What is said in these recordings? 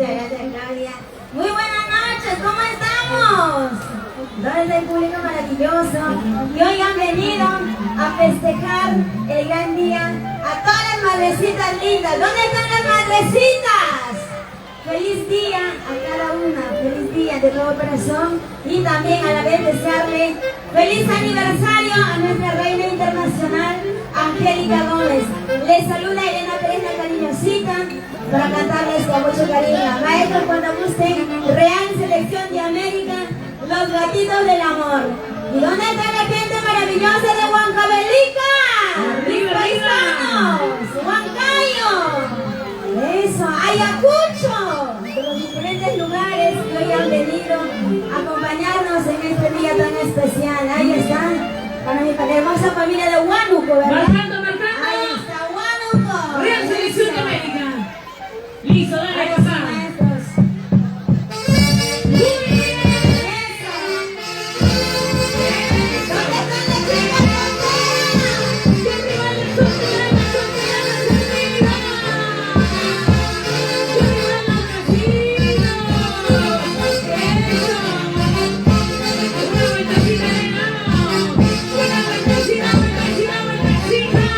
gracias, Claudia. Muy buenas noches, ¿cómo estamos? ¿Dónde está el público maravilloso? Y hoy han venido a festejar el gran día a todas las madrecitas lindas. ¿Dónde están las madrecitas? Feliz día a cada una, feliz día de todo corazón, y también a la vez desearle feliz aniversario a nuestra reina internacional, Angélica Gómez. Les saluda Elena Pérez, la cariñosita, para cantarles con mucho cariño. Maestros, cuando gusten, Real Selección de América, Los Gatitos del Amor. ¿Y dónde está la gente maravillosa de Huancavelica? ¡Mis paisanos! ¡Huancayo! ¡Eso! ¡Ayacucho! De los diferentes lugares que hoy han venido a acompañarnos en este día tan especial. Ahí están, para mi hermosa familia de Huánuco, ¿verdad? Marcando. Ahí está Huánuco. Real Selección de América. Listo, dale, papá. Maestros. Una vueltecita,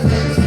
Gracias.